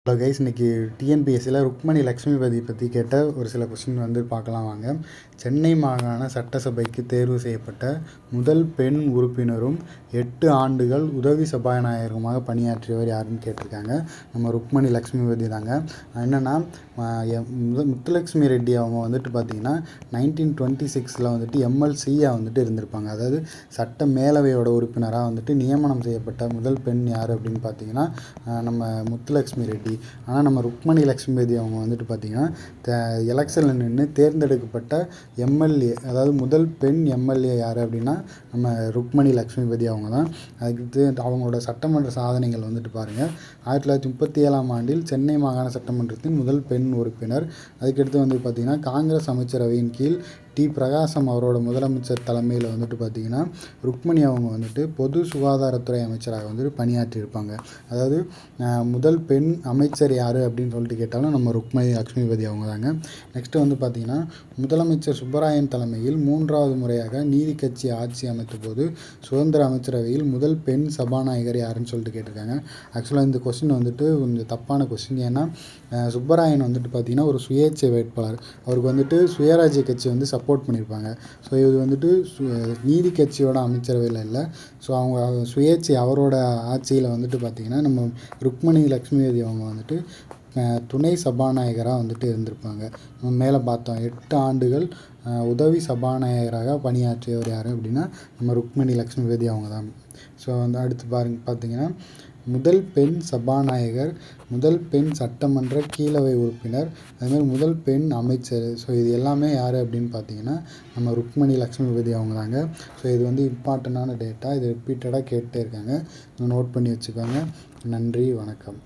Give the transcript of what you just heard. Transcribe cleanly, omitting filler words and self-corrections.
Hello guys, இன்றைக்கி டிஎன்பிஎஸ்சியில் ருக்மணி லக்ஷ்மிபதி பற்றி கேட்ட ஒரு சில கொஸ்டின் பார்க்கலாம் வாங்க. சென்னை மாகாண சட்டசபைக்கு தேர்வு செய்யப்பட்ட முதல் பெண் உறுப்பினரும் 8 ஆண்டுகள் உதவி சபாநாயகருமாக பணியாற்றியவர் யாருன்னு கேட்டிருக்காங்க. நம்ம ருக்மணி லக்ஷ்மிபதி தாங்க. என்னென்னா முத்துலக்ஷ்மி ரெட்டி அவங்க பார்த்திங்கன்னா 1926 எம்எல்சியாக இருந்திருப்பாங்க. அதாவது சட்ட மேலவையோட உறுப்பினராக நியமனம் செய்யப்பட்ட முதல் பெண் யார் அப்படின்னு பார்த்தீங்கன்னா நம்ம முத்துலக்ஷ்மி ரெட்டி. ஆனால் நம்ம ருக்மணி லக்ஷ்மிபதி அவங்க பார்த்திங்கன்னா எலெக்ஷனில் நின்று தேர்ந்தெடுக்கப்பட்ட எம்எல்ஏ, அதாவது முதல் பெண் எம்எல்ஏ யார் அப்படின்னா நம்ம ருக்மணி லக்ஷ்மிபதி அவங்க தான். அதுக்கு அவங்களோட சட்டமன்ற சாதனைகள் பாருங்கள். 1937 ஆண்டில் சென்னை மாகாண சட்டமன்றத்தின் முதல் பெண் உறுப்பினர். அதுக்கடுத்து பார்த்திங்கன்னா காங்கிரஸ் அமைச்சரவையின் கீழ் டி. பிரகாசம் அவரோட முதலமைச்சர் தலைமையில் பார்த்திங்கன்னா ருக்மணி அவங்க பொது சுகாதாரத்துறை அமைச்சராக பணியாற்றியிருப்பாங்க. அதாவது முதல் பெண் அமைச்சர் யார் அப்படின்னு கேட்டாலும் நம்ம ருக்மணி லக்ஷ்மிபதி அவங்க தாங்க. நெக்ஸ்ட்டு பார்த்திங்கன்னா முதலமைச்சர் சுப்பராயன் தலைமையில் 3வது முறையாக நீதி கட்சி ஆட்சி அமைத்த போது சுதந்திர அமைச்சரவையில் முதல் பெண் சபாநாயகர் யாருன்னு கேட்டிருக்காங்க. ஆக்சுவலாக இந்த கொஸ்டின் கொஞ்சம் தப்பான கொஸ்டின். ஏன்னா சுப்பராயன் பார்த்திங்கன்னா ஒரு சுயேட்சை வேட்பாளர். அவருக்கு சுயராஜ்ய கட்சி சப்போர்ட் பண்ணியிருப்பாங்க. ஸோ இது நீதி கட்சியோட அமைச்சரவையில் இல்லை. ஸோ அவங்க சுயேட்சை அவரோட ஆட்சியில் பார்த்திங்கன்னா நம்ம ருக்மணி லக்ஷ்மிபதி அவங்க துணை சபாநாயகராக இருந்திருப்பாங்க. நம்ம மேலே பார்த்தோம் 8 ஆண்டுகள் உதவி சபாநாயகராக பணியாற்றியவர் யார் அப்படின்னா நம்ம ருக்மணி லக்ஷ்மிபதி அவங்க தான். ஸோ அடுத்து பார்த்திங்கன்னா முதல் பெண் சபாநாயகர், முதல் பெண் சட்டமன்ற கீழவை உறுப்பினர், அதுமாதிரி முதல் பெண் அமைச்சர். ஸோ இது எல்லாமே யார் அப்படின்னு பார்த்தீங்கன்னா நம்ம ருக்மணி லக்ஷ்மிபதி அவங்க தாங்க. ஸோ இது இம்பார்ட்டண்டான டேட்டா. இது ரிப்பீட்டடாக கேட்டே இருக்காங்க. நோட் பண்ணி வச்சுக்கோங்க. நன்றி, வணக்கம்.